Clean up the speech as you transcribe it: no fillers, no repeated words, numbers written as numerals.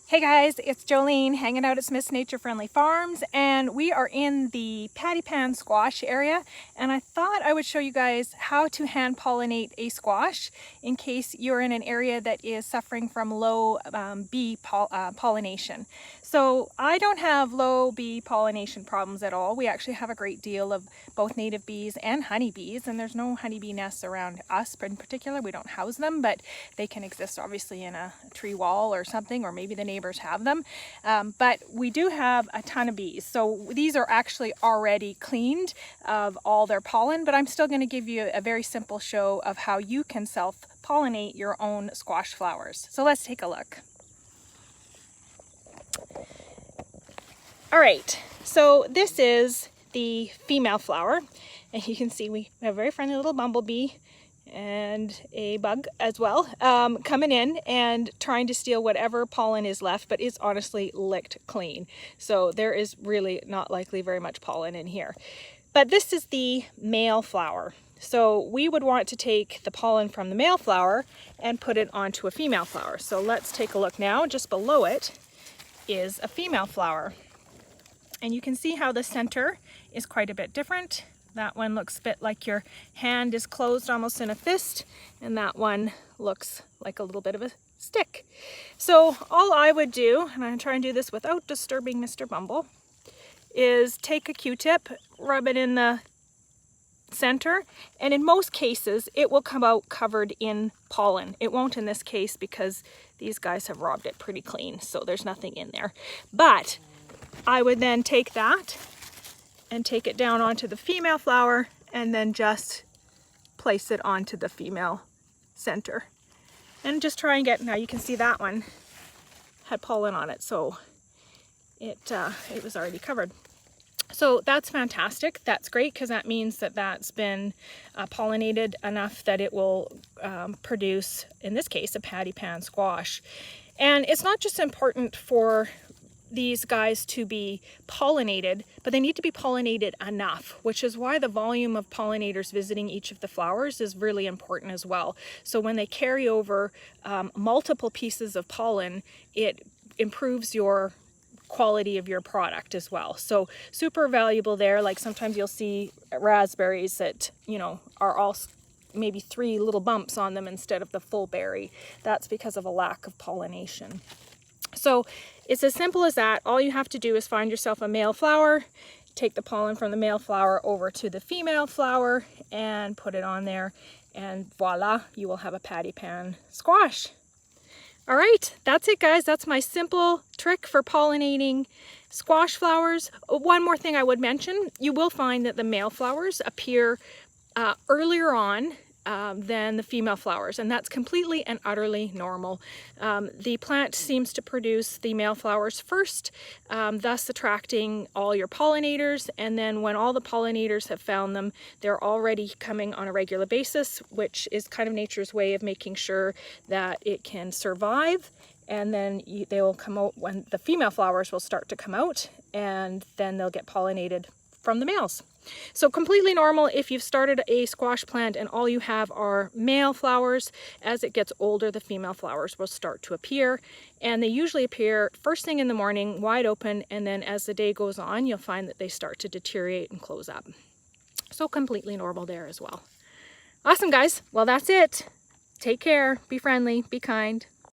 Hey guys, it's Jolene hanging out at Smith's Nature Friendly Farms, and we are in the patty pan squash area, and I thought I would show you guys how to hand pollinate a squash in case you're in an area that is suffering from low bee pollination. So I don't have low bee pollination problems at all. We actually have a great deal of both native bees and honeybees, and there's no honeybee nests around us in particular. We don't house them, but they can exist obviously in a tree wall or something, or maybe the neighbors have them. But we do have a ton of bees. So these are actually already cleaned of all their pollen, but I'm still going to give you a very simple show of how you can self-pollinate your own squash flowers. So let's take a look. All right, so this is the female flower, and you can see we have a very friendly little bumblebee and a bug as well coming in and trying to steal whatever pollen is left, but it's honestly licked clean. So there is really not likely very much pollen in here. But this is the male flower. So we would want to take the pollen from the male flower and put it onto a female flower. So let's take a look now. Just below it is a female flower. And you can see how the center is quite a bit different. That one looks a bit like your hand is closed almost in a fist, and that one looks like a little bit of a stick. So all I would do, and I'm going to try and do this without disturbing Mr. Bumble, is take a Q-tip, rub it in the center, and in most cases it will come out covered in pollen. It won't in this case because these guys have robbed it pretty clean, so there's nothing in there. But I would then take that and take it down onto the female flower and then just place it onto the female center. And just try and get, now you can see that one had pollen on it, so it was already covered. So that's fantastic. That's great because that means that that's been pollinated enough that it will produce, in this case, a patty pan squash. And it's not just important for these guys to be pollinated, but they need to be pollinated enough, which is why the volume of pollinators visiting each of the flowers is really important as well. So when they carry over multiple pieces of pollen, it improves your quality of your product as well. So super valuable there. Like sometimes you'll see raspberries that, you know, are all maybe 3 little bumps on them instead of the full berry. That's because of a lack of pollination. So it's as simple as that. All you have to do is find yourself a male flower, take the pollen from the male flower over to the female flower and put it on there, and voila, you will have a patty pan squash. All right, that's it guys. That's my simple trick for pollinating squash flowers. One more thing I would mention, you will find that the male flowers appear earlier on than the female flowers, and that's completely and utterly normal. The plant seems to produce the male flowers first, thus attracting all your pollinators, and then when all the pollinators have found them, they're already coming on a regular basis, which is kind of nature's way of making sure that it can survive. And then they will come out when the female flowers will start to come out, and then they'll get pollinated from the males. So completely normal if you've started a squash plant and all you have are male flowers. As it gets older, the female flowers will start to appear, and they usually appear first thing in the morning, wide open, and then as the day goes on, you'll find that they start to deteriorate and close up. So completely normal there as well. Awesome guys, well that's it. Take care, be friendly, be kind.